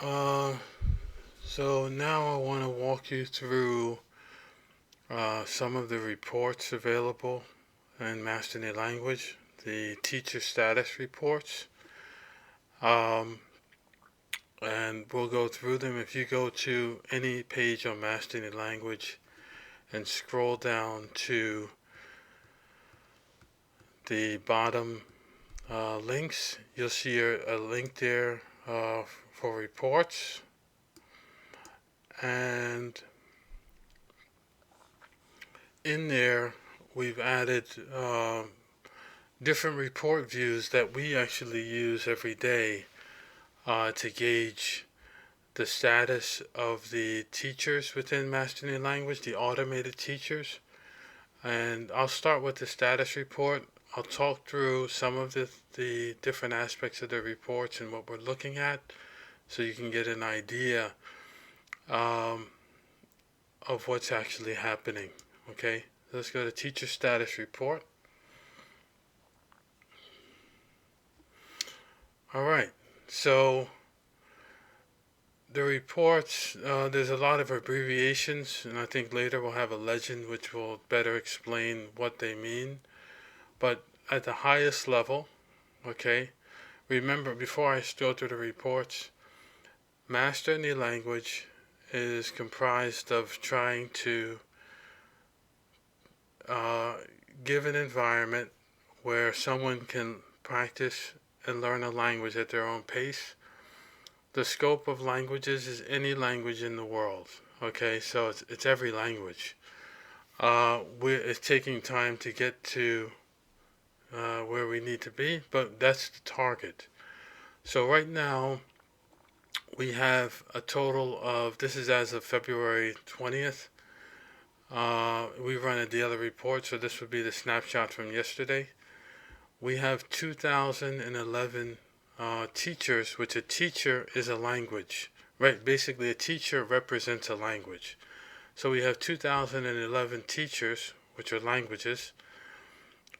Uh, so now I want to walk you through some of the reports available in Master Any Language, the teacher status reports, um, and we'll go through them. If you go to any page on Master Any Language and scroll down to the bottom links, you'll see a link there for reports, and in there we've added different report views that we actually use every day to gauge the status of the teachers within Master Any Language, the automated teachers. And I'll start with the status report. I'll talk through some of the different aspects of the reports and what we're looking at so you can get an idea um, of what's actually happening. Okay, let's go to teacher status report. All right, so the reports, there's a lot of abbreviations, and I think later we'll have a legend which will better explain what they mean. But at the highest level, okay, remember before I go through the reports, Master Any Language is comprised of trying to uh, give an environment where someone can practice and learn a language at their own pace. The scope of languages is any language in the world. Okay, so it's every language. It's taking time to get to where we need to be, but that's the target. So right now we have a total of, this is as of February 20th. We run a daily report, so this would be the snapshot from yesterday. We have 2,011 teachers, which a teacher is a language, right? Basically, a teacher represents a language. So we have 2,011 teachers, which are languages.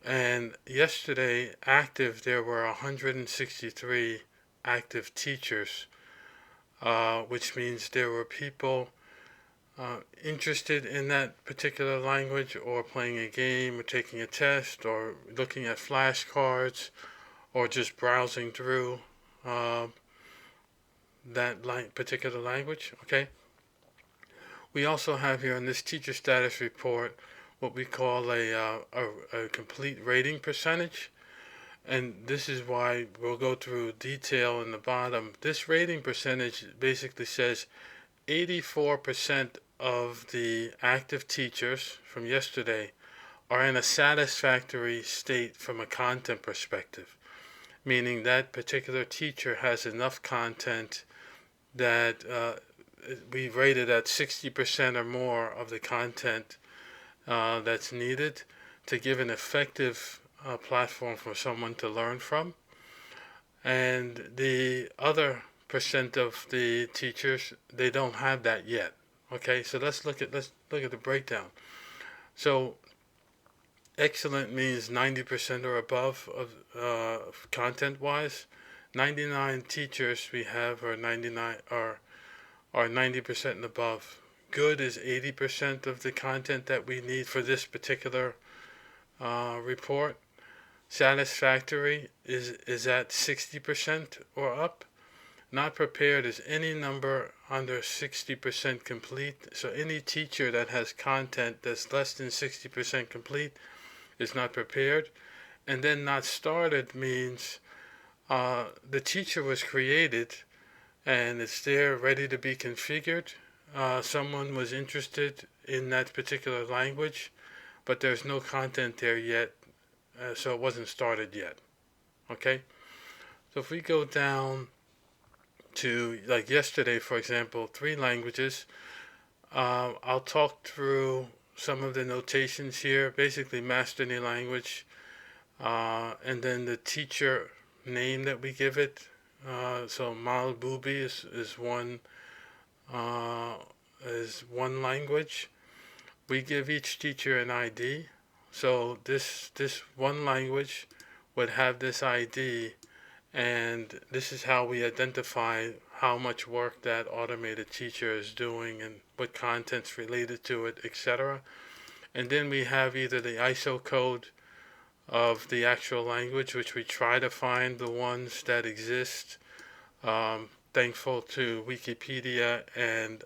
And yesterday, active, there were 163 active teachers, which means there were people interested in that particular language, or playing a game, or taking a test, or looking at flashcards, or just browsing through uh, that particular language. Okay. We also have here in this teacher status report what we call a complete rating percentage, and this is why we'll go through detail in the bottom. This rating percentage basically says 84% of the active teachers from yesterday are in a satisfactory state from a content perspective, meaning that particular teacher has enough content that we rated at 60% or more of the content that's needed to give an effective platform for someone to learn from. And the other percent of the teachers, they don't have that yet. Okay, so let's look at the breakdown. So excellent means 90% or above of content wise. 99 teachers we have are 99 are 90% and above. Good is 80% of the content that we need for this particular report. Satisfactory is at 60% or up. Not prepared is any number under 60% complete. So any teacher that has content that's less than 60% complete is not prepared. And then not started means the teacher was created and it's there ready to be configured. Someone was interested in that particular language, but there's no content there yet, so it wasn't started yet. Okay? So if we go down to, like yesterday, for example, 3 languages, I'll talk through some of the notations here. Basically, Master Any Language, and then the teacher name that we give it. So Malbubi is one language. We give each teacher an ID. So this one language would have this ID, and this is how we identify how much work that automated teacher is doing and what content's related to it, etc. And then we have either the ISO code of the actual language, which we try to find the ones that exist. Thankful to Wikipedia and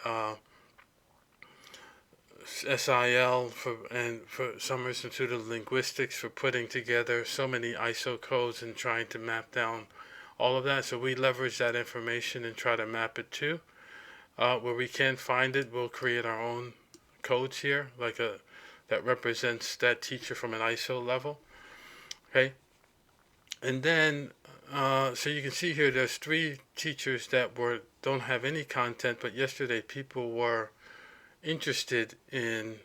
SIL and for Summer Institute of Linguistics for putting together so many ISO codes and trying to map down all of that. So we leverage that information and try to map it too. Where we can't find it, we'll create our own codes here, like that represents that teacher from an ISO level. Okay, and then so you can see here, there's 3 teachers that don't have any content, but yesterday people were interested in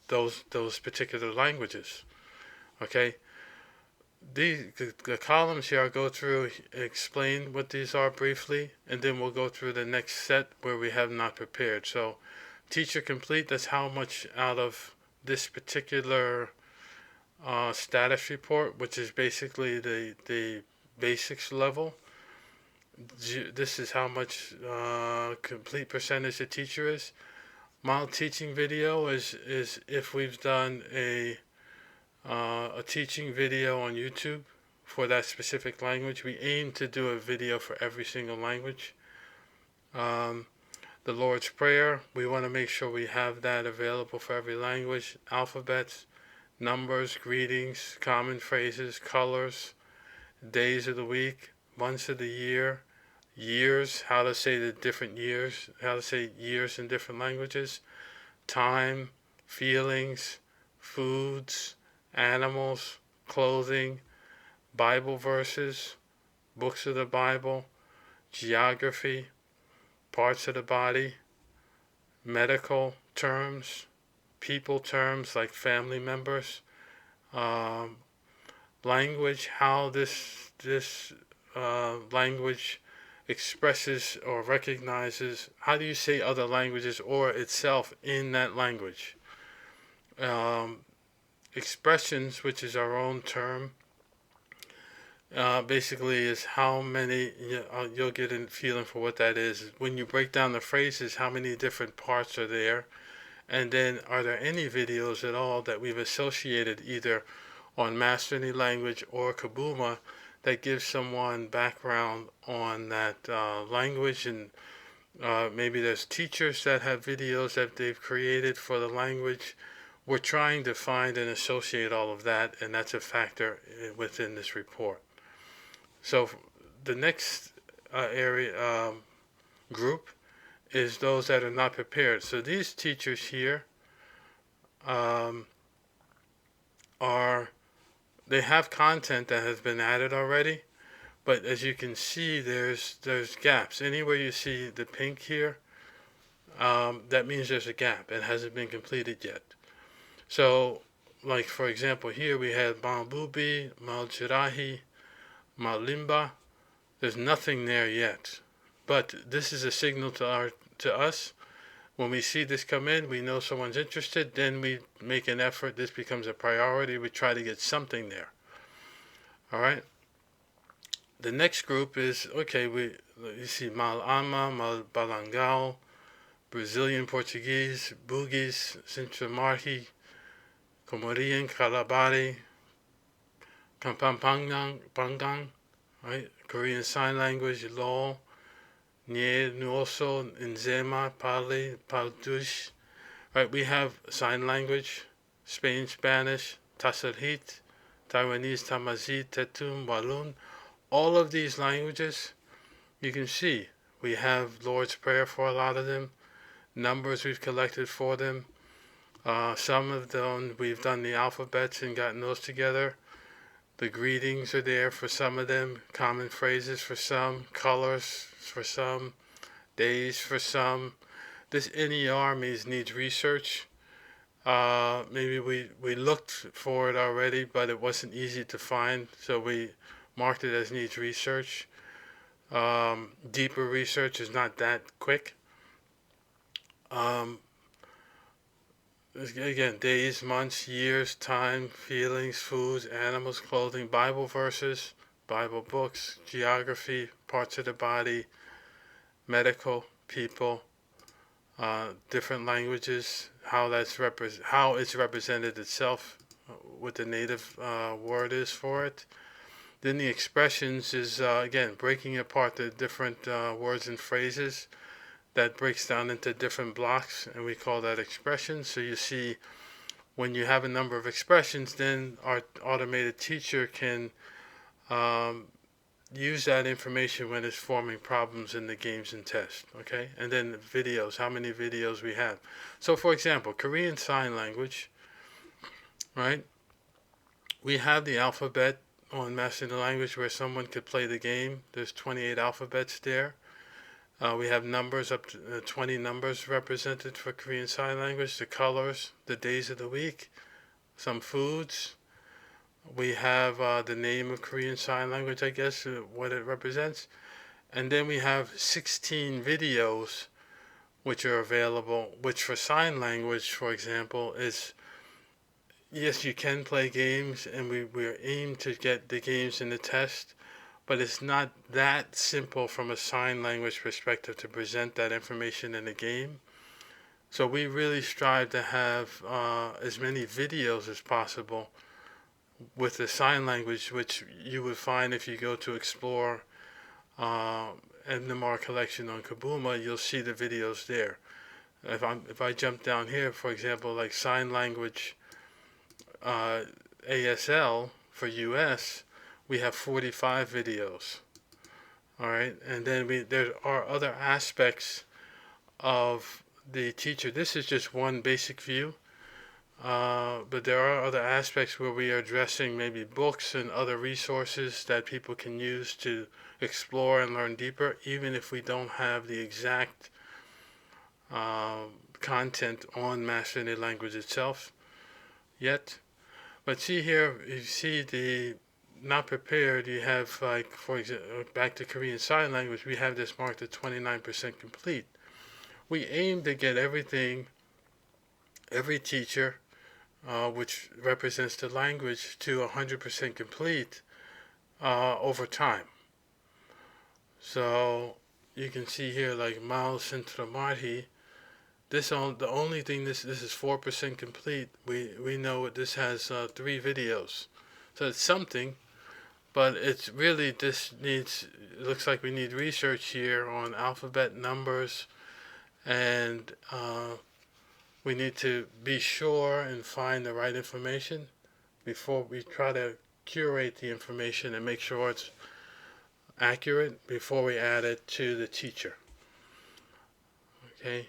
those particular languages. Okay, the columns here, I'll go through, explain what these are briefly, and then we'll go through the next set where we have not prepared. So teacher complete, that's how much out of this particular status report, which is basically the basics level. This is how much complete percentage the teacher is. Mild teaching video is if we've done a teaching video on YouTube for that specific language. We aim to do a video for every single language. The Lord's Prayer, we want to make sure we have that available for every language. Alphabets, numbers, greetings, common phrases, colors, days of the week, months of the year, years, how to say the different years, how to say years in different languages, time, feelings, foods, animals, clothing, Bible verses, books of the Bible, geography, parts of the body, medical terms, people terms like family members, language, how this language expresses or recognizes, how do you say other languages or itself in that language. Expressions, which is our own term, basically is how many, you'll get a feeling for what that is. When you break down the phrases, how many different parts are there, and then are there any videos at all that we've associated either on Master Any Language or Kabuma that gives someone background on that language, and maybe there's teachers that have videos that they've created for the language. We're trying to find and associate all of that, and that's a factor within this report. So the next area group is those that are not prepared. So these teachers here they have content that has been added already, but as you can see, there's gaps. Anywhere you see the pink here, that means there's a gap. It hasn't been completed yet. So, like for example, here we had Malbubi, Maljirahi, Malimba. There's nothing there yet, but this is a signal to us. When we see this come in, we know someone's interested, then we make an effort. This becomes a priority. We try to get something there. All right. The next group is, okay, you see Malama, Malbalangao, Brazilian Portuguese, Bugis, Sintramarhi, Comorian, Kalabari, Kampampangang, right? Korean Sign Language, Law, Nye, Nuoso, Nzema, Pali, Paldush. Right, we have sign language, Spain, Spanish, Tasarhit, Taiwanese, Tamazight, Tetum, Walloon. All of these languages, you can see, we have Lord's Prayer for a lot of them, numbers we've collected for them. Some of them, we've done the alphabets and gotten those together. The greetings are there for some of them, common phrases for some, colors for some, days for some. This NER needs research. Maybe we looked for it already, but it wasn't easy to find, so we marked it as needs research. Deeper research is not that quick. Again, days, months, years, time, feelings, foods, animals, clothing, Bible verses, Bible books, geography, parts of the body, medical people, different languages, how how it's represented itself, what the native word is for it. Then the expressions is again breaking apart the different words and phrases. That breaks down into different blocks, and we call that expressions. So you see, when you have a number of expressions, then our automated teacher can um, use that information when it's forming problems in the games and tests. Okay, and then videos, how many videos we have. So for example, Korean Sign Language, right? We have the alphabet on Mastering the Language where someone could play the game. There's 28 alphabets there. We have numbers, up to 20 numbers represented for Korean Sign Language, the colors, the days of the week, some foods. We have the name of Korean Sign Language, I guess, what it represents. And then we have 16 videos which are available, which for sign language, for example, is, yes, you can play games, and we're aimed to get the games in the test, but it's not that simple from a sign language perspective to present that information in a game. So we really strive to have as many videos as possible with the sign language, which you would find if you go to explore NMR collection on Kabuma, you'll see the videos there. If I jump down here, for example, like sign language ASL for US, we have 45 videos. All right, and then there are other aspects of the teacher. This is just one basic view, but there are other aspects where we are addressing maybe books and other resources that people can use to explore and learn deeper, even if we don't have the exact content on mastering the language itself yet. But see here, you see the not prepared, you have, like, for example, back to Korean Sign Language, we have this marked at 29% complete. We aim to get everything, every teacher, which represents the language, to 100% complete over time. So you can see here, like Mal Sintramarhi, the only thing, this is 4% complete. We know this has 3 videos, so it's something, but it's really, this needs, it looks like we need research here on alphabet numbers, and we need to be sure and find the right information before we try to curate the information and make sure it's accurate before we add it to the teacher. Okay.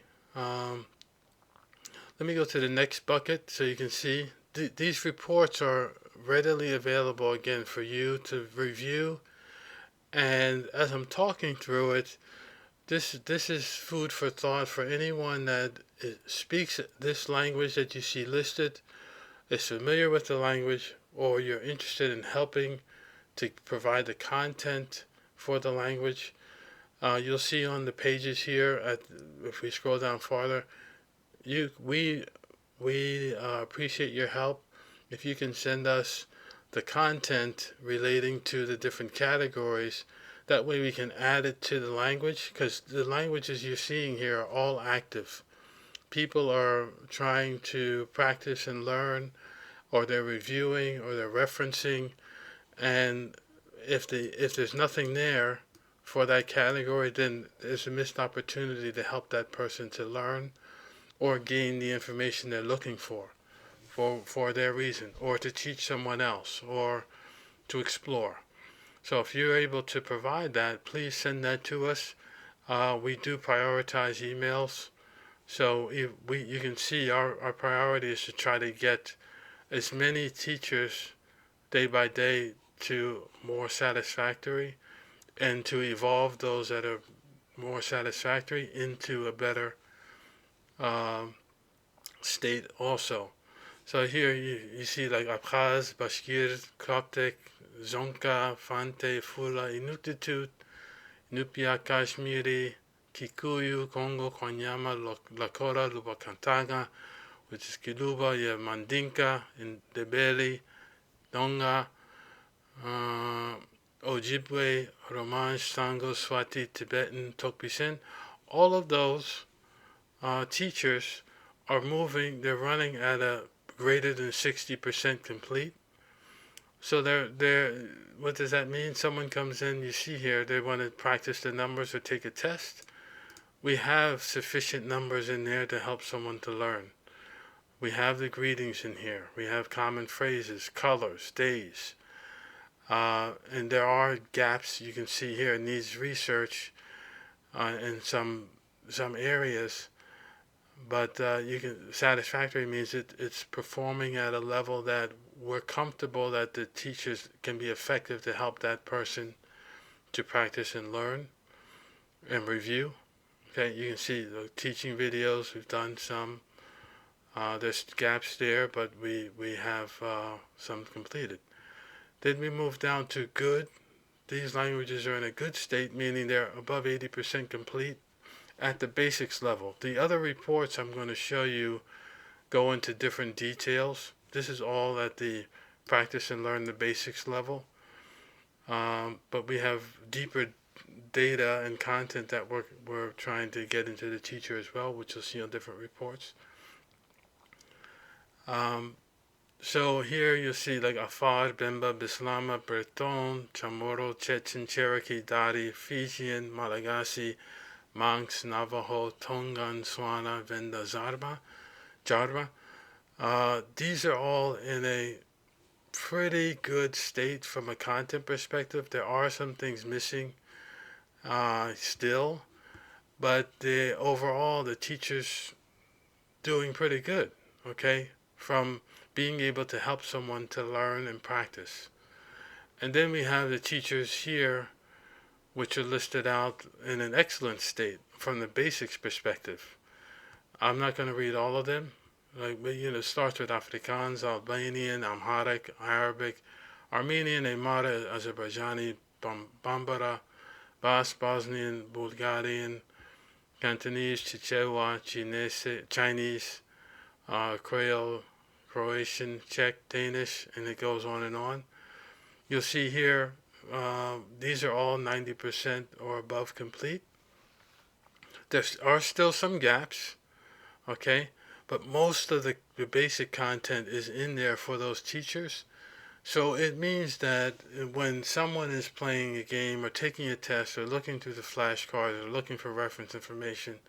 Let me go to the next bucket so you can see. These reports are readily available again for you to review, and as I'm talking through it, this is food for thought for anyone that speaks this language that you see listed, is familiar with the language, or you're interested in helping to provide the content for the language. You'll see on the pages here, if we scroll down farther, we appreciate your help. If you can send us the content relating to the different categories, that way we can add it to the language, because the languages you're seeing here are all active. People are trying to practice and learn, or they're reviewing, or they're referencing, and if there's nothing there for that category, then there's a missed opportunity to help that person to learn or gain the information they're looking for their reason, or to teach someone else, or to explore. So if you're able to provide that, please send that to us. We do prioritize emails, so you can see our priority is to try to get as many teachers day by day to more satisfactory, and to evolve those that are more satisfactory into a better state also. So here you see like Abkhaz, Bashkir, Coptic, Zonka, Fante, Fula, Inuktitut, Nupia, Kashmiri, Kikuyu, Congo, Kwanyama, Lakota, Lubakantaga, which is Kiluba, you have Mandinka, Ndebele, Donga, Ojibwe, Romansh, Sango, Swati, Tibetan, Tokpisen, all of those teachers are moving, they're running at a greater than 60% complete. So what does that mean? Someone comes in, you see here, they want to practice the numbers or take a test. We have sufficient numbers in there to help someone to learn. We have the greetings in here. We have common phrases, colors, days. And there are gaps you can see here. It needs research in some areas, but you can satisfactory means it's performing at a level that we're comfortable that the teachers can be effective to help that person to practice and learn and review. Okay, you can see the teaching videos. We've done some. There's gaps there, but we have some completed. Then we move down to good. These languages are in a good state, meaning they're above 80% complete at the basics level. The other reports I'm going to show you go into different details. This is all at the practice and learn the basics level. But we have deeper data and content that we're trying to get into the teacher as well, which you'll see on different reports. So here you'll see like Afar, Bemba, Bislama, Breton, Chamorro, Chechen, Cherokee, Dari, Fijian, Malagasy, Manx, Navajo, Tongan, Swana, Venda, Jarva. These are all in a pretty good state from a content perspective. There are some things missing still, but overall the teacher's doing pretty good, okay, from being able to help someone to learn and practice. And then we have the teachers here, which are listed out in an excellent state from the basics perspective. I'm not going to read all of them. It starts with Afrikaans, Albanian, Amharic, Arabic, Armenian, Aymara, Azerbaijani, Bambara, Bas, Bosnian, Bulgarian, Cantonese, Chichewa, Chinese, Creole, Croatian, Czech, Danish, and it goes on and on. You'll see here, these are all 90% or above complete. There are still some gaps, okay? But most of the basic content is in there for those teachers. So it means that when someone is playing a game or taking a test or looking through the flashcards or looking for reference information,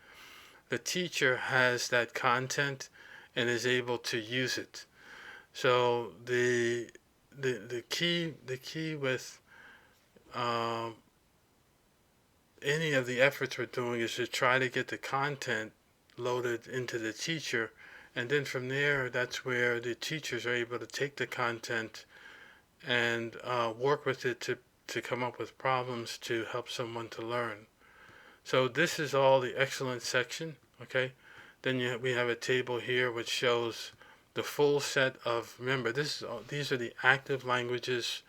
the teacher has that content and is able to use it. So the key with any of the efforts we're doing is to try to get the content loaded into the teacher, and then from there, that's where the teachers are able to take the content and work with it to come up with problems to help someone to learn. So this is all the excellent section, okay? Then we have a table here which shows the full set of, remember, these are the active languages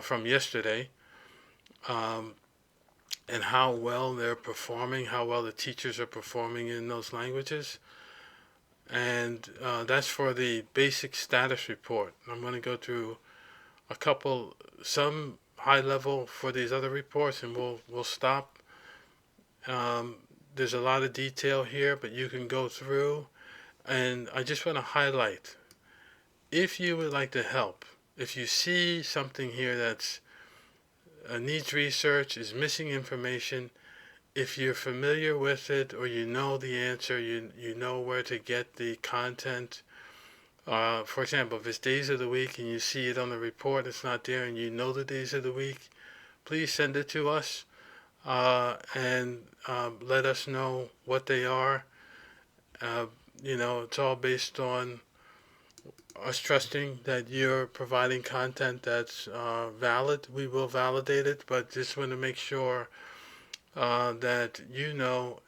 from yesterday, and how well they're performing, how well the teachers are performing in those languages. And that's for the basic status report. I'm going to go through some high level for these other reports, and we'll stop. There's a lot of detail here, but you can go through. And I just want to highlight, if you would like to help, if you see something here that's needs research, is missing information, if you're familiar with it or you know the answer, you know where to get the content. For example, if it's days of the week and you see it on the report, it's not there, and you know the days of the week, please send it to us and let us know what they are. It's all based on us trusting that you're providing content that's valid. We will validate it, but just want to make sure that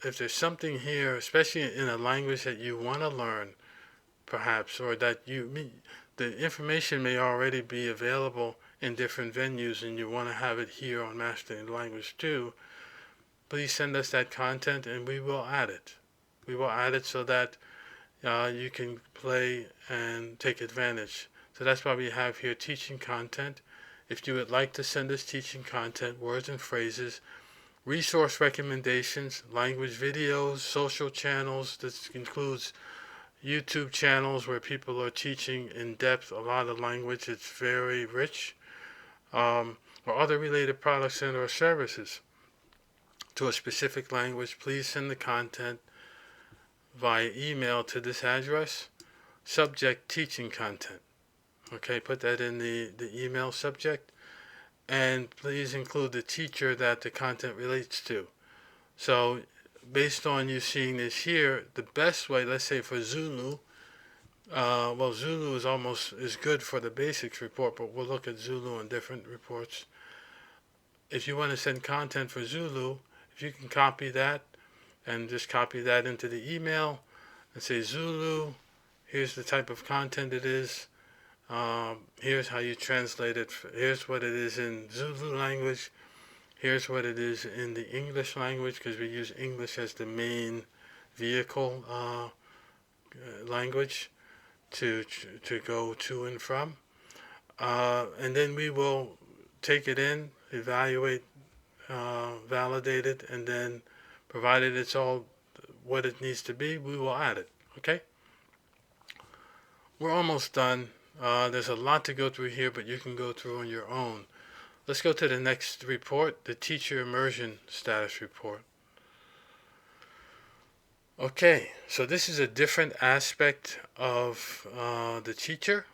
if there's something here, especially in a language that you want to learn, perhaps, or that the information may already be available in different venues and you want to have it here on Mastering the Language too, please send us that content and we will add it. We will add it so that you can play and take advantage. So that's why we have here teaching content. If you would like to send us teaching content, words and phrases, resource recommendations, language videos, social channels, this includes YouTube channels where people are teaching in depth a lot of language. It's very rich. Or other related products and or services to a specific language, please send the content via email to this address. Subject teaching content. Okay, put that in the email subject. And please include the teacher that the content relates to. So based on you seeing this here, the best way, let's say for Zulu, Zulu is almost as good for the basics report, but we'll look at Zulu in different reports. If you want to send content for Zulu, if you can copy that and just copy that into the email and say Zulu, here's the type of content it is, here's how you translate it, here's what it is in Zulu language, here's what it is in the English language, because we use English as the main vehicle language to go to and from. And then we will take it in, evaluate, validate it, and then provided it's all what it needs to be, we will add it. Okay? We're almost done. There's a lot to go through here, but you can go through on your own. Let's go to the next report, the Teacher Immersion Status Report. Okay, so this is a different aspect of the teacher.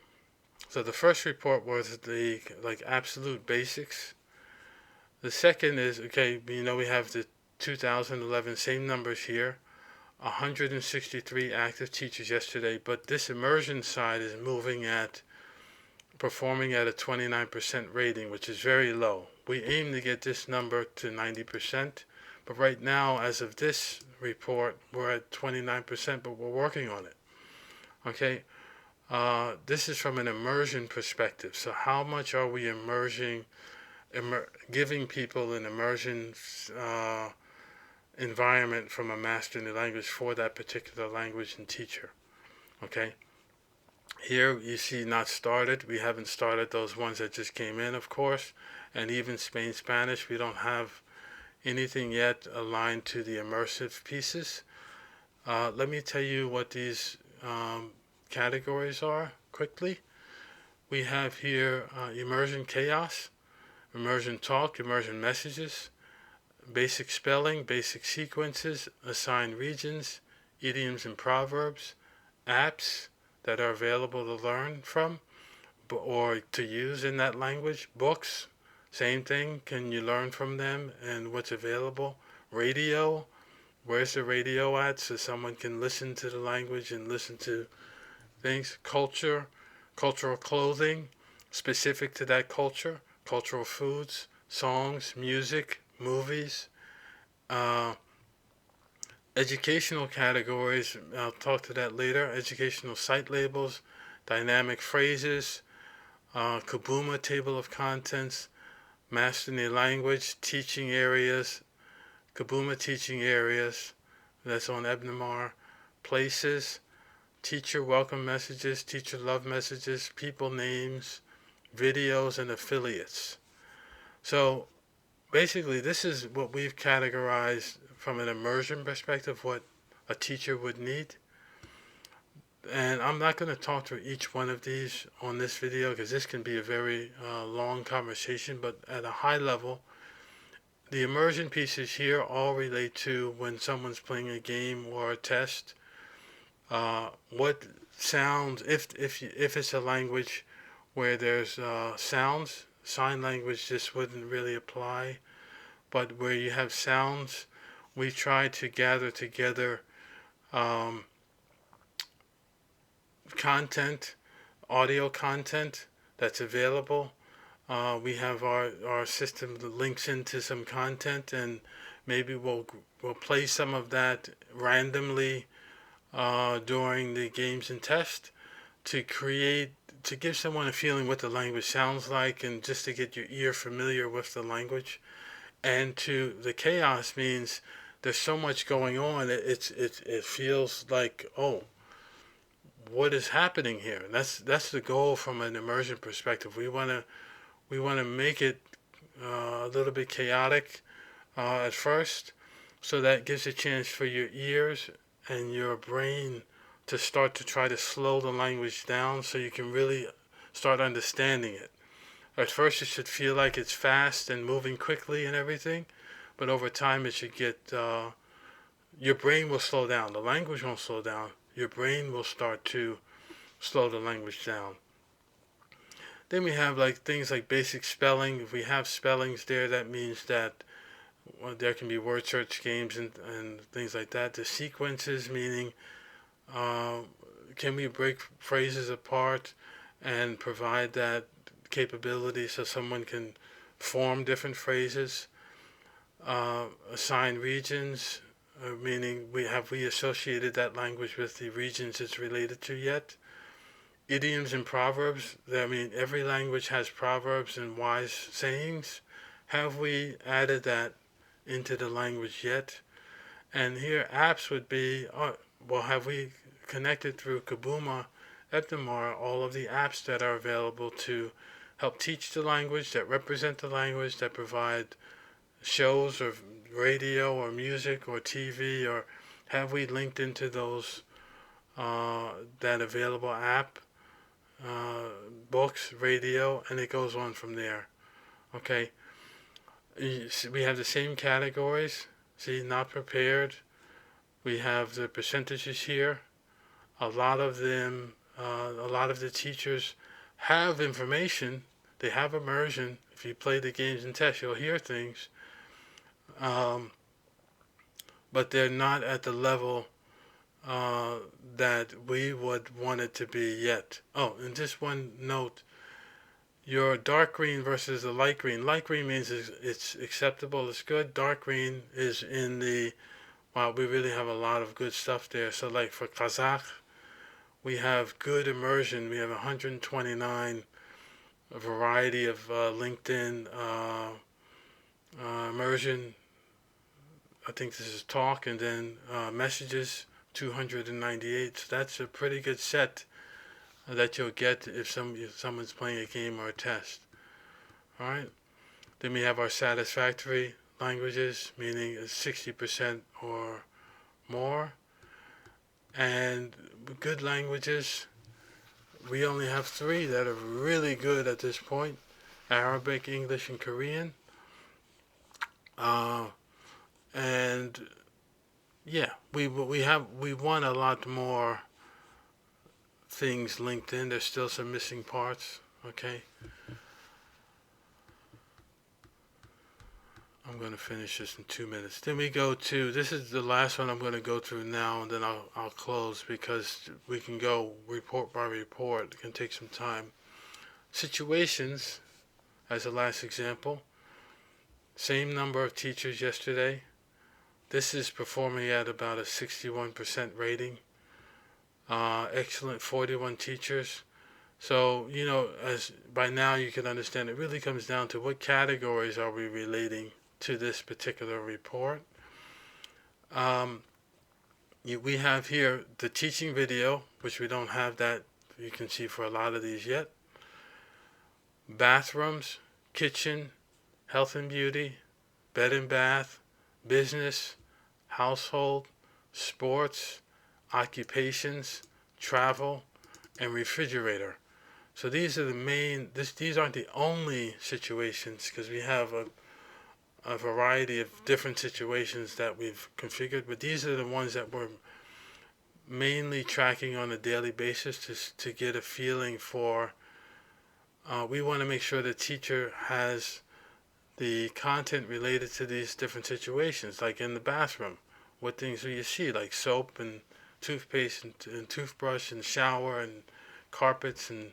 So the first report was the absolute basics. The second is, okay, we have the 2011, same numbers here, 163 active teachers yesterday, but this immersion side is performing at a 29% rating, which is very low. We aim to get this number to 90%, but right now, as of this report, we're at 29%, but we're working on it. Okay, this is from an immersion perspective. So how much are we giving people an immersion environment from a master in the language for that particular language and teacher? Okay. Here you see not started. We haven't started those ones that just came in, of course. And even Spain Spanish, we don't have anything yet aligned to the immersive pieces. Let me tell you what these categories are quickly. We have here immersion chaos, immersion talk, immersion messages, basic spelling, basic sequences, assigned regions, idioms and proverbs, apps that are available to learn from or to use in that language, books, same thing, can you learn from them and what's available, radio, where's the radio at so someone can listen to the language and listen to things, culture, cultural clothing specific to that culture, cultural foods, songs, music, movies, educational categories, I'll talk to that later, educational site labels, dynamic phrases, Kabuma table of contents, mastering the language, teaching areas, Kabuma teaching areas, that's on Ebnamar, places, teacher welcome messages, teacher love messages, people names, videos, and affiliates. So basically this is what we've categorized from an immersion perspective, what a teacher would need. And I'm not going to talk through each one of these on this video because this can be a very long conversation, but at a high level, the immersion pieces here all relate to when someone's playing a game or a test. What sounds, if it's a language where there's sounds, sign language just wouldn't really apply. But where you have sounds, we try to gather together content, audio content that's available. We have our system that links into some content, and maybe we'll play some of that randomly during the games and test to give someone a feeling what the language sounds like, and just to get your ear familiar with the language. And the chaos means there's so much going on. It feels like, oh, what is happening here? And that's the goal from an immersion perspective. We want We want to make it a little bit chaotic at first, so that gives a chance for your ears and your brain to start to try to slow the language down so you can really start understanding it. At first, it should feel like it's fast and moving quickly and everything, but over time, it should get your brain will slow down. The language won't slow down. Your brain will start to slow the language down. Then we have like things like basic spelling. If we have spellings there, that means that there can be word search games and things like that. The sequences, meaning uh, can we break phrases apart and provide that capability so someone can form different phrases. Assign regions, meaning we associated that language with the regions it's related to yet. Idioms and proverbs, I mean, every language has proverbs and wise sayings. Have we added that into the language yet? And here, apps would be, well, have we connected through Kabuma, Eptamar, all of the apps that are available to help teach the language, that represent the language, that provide shows or radio or music or TV, or have we linked into those, that available app, books, radio, and it goes on from there. Okay, we have the same categories. See, not prepared. We have the percentages here. A lot of them, a lot of the teachers have information. They have immersion. If you play the games and tests, you'll hear things. But they're not at the level that we would want it to be yet. Oh, and just one note. Your dark green versus the light green. Light green means it's acceptable, it's good. Dark green is in the, wow, we really have a lot of good stuff there. So like for Kazakh, we have good immersion. We have 129 a variety of LinkedIn immersion. I think this is talk, and then messages, 298. So that's a pretty good set that you'll get if someone's playing a game or a test. All right. Then we have our satisfactory languages, meaning 60% or more. And good languages, we only have 3 that are really good at this point: Arabic, English, and Korean. And yeah, we want a lot more things linked in. There's still some missing parts. Okay. I'm going to finish this in 2 minutes. Then we go to, this is the last one I'm going to go through now, and then I'll close because we can go report by report. It can take some time. Situations, as the last example. Same number of teachers yesterday. This is performing at about a 61% rating. Excellent 41 teachers. So, as by now you can understand, it really comes down to what categories are we relating to this particular report. We have here the teaching video, which we don't have that you can see for a lot of these yet. Bathrooms, kitchen, health and beauty, bed and bath, business, household, sports, occupations, travel, and refrigerator. So these are the main, these aren't the only situations, because we have a variety of different situations that we've configured, but these are the ones that we're mainly tracking on a daily basis to get a feeling for. We want to make sure the teacher has the content related to these different situations, like in the bathroom. What things do you see, like soap and toothpaste and toothbrush and shower and carpets and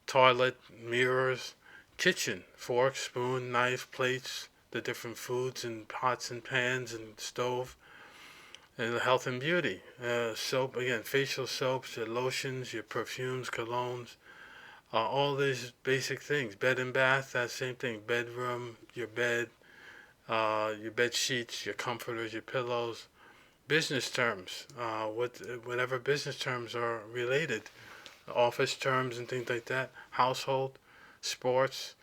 toilet, mirrors. Kitchen, fork, spoon, knife, plates, the different foods and pots and pans and stove. And health and beauty, soap, again, facial soaps, your lotions, your perfumes, colognes, all these basic things. Bed and bath, that same thing. Bedroom, your bed sheets, your comforters, your pillows. Business terms, whatever business terms are related, office terms and things like that. Household, sports,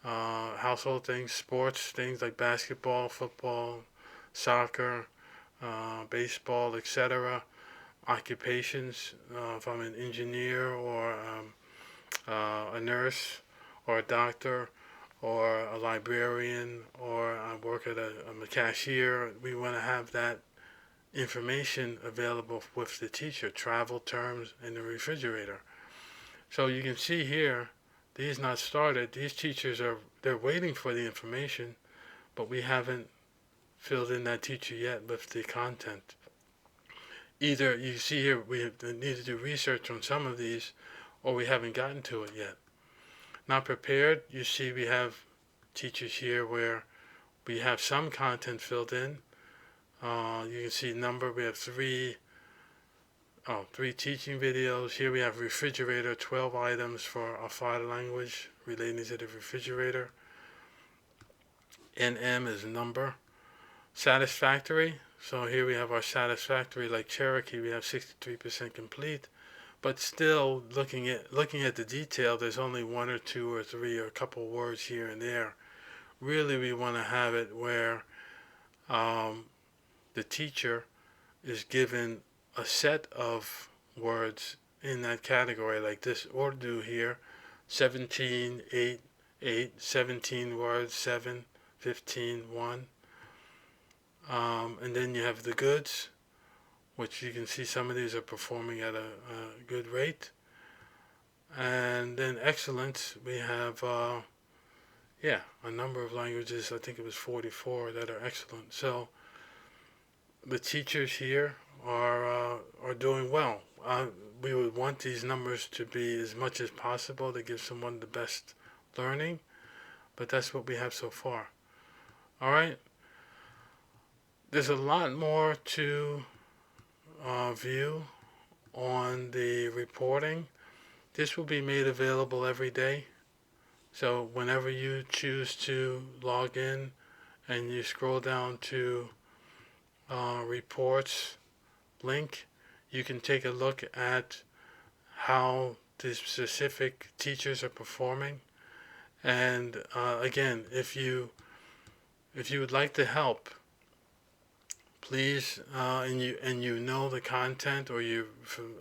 household things, sports things like basketball, football, soccer, baseball, etc. Occupations, if I'm an engineer or a nurse or a doctor or a librarian or I work at I'm a cashier, we want to have that information available with the teacher, travel terms in the refrigerator. So you can see here, these not started. These teachers they're waiting for the information, but we haven't filled in that teacher yet with the content. Either you see here we need to do research on some of these, or we haven't gotten to it yet. Not prepared. You see we have teachers here where we have some content filled in. You can see number. We have three teaching videos. Here we have refrigerator, 12 items for a foreign language relating to the refrigerator. NM is number. Satisfactory. So here we have our satisfactory, like Cherokee, we have 63% complete. But still, looking at the detail, there's only one or two or three or a couple words here and there. Really, we want to have it where the teacher is given a set of words in that category, like this Urdu here, 17, 8, 8, 17 words, 7, 15, 1. And then you have the goods, which you can see some of these are performing at a good rate. And then excellence, we have, a number of languages, I think it was 44 that are excellent. So the teachers here are doing well. We would want these numbers to be as much as possible to give someone the best learning, but that's what we have so far. All right. There's a lot more to view on the reporting. This will be made available every day. So whenever you choose to log in and you scroll down to reports link, you can take a look at how the specific teachers are performing. And again, if you would like to help, please, and you know the content, or you're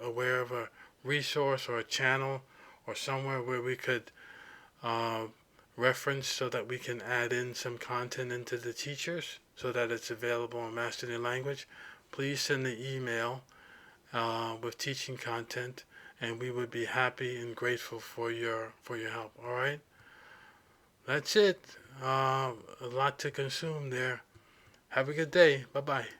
aware of a resource or a channel or somewhere where we could reference so that we can add in some content into the teachers so that it's available on Master the Language, please send the email with teaching content, and we would be happy and grateful for your help. All right, that's it. A lot to consume there. Have a good day. Bye-bye.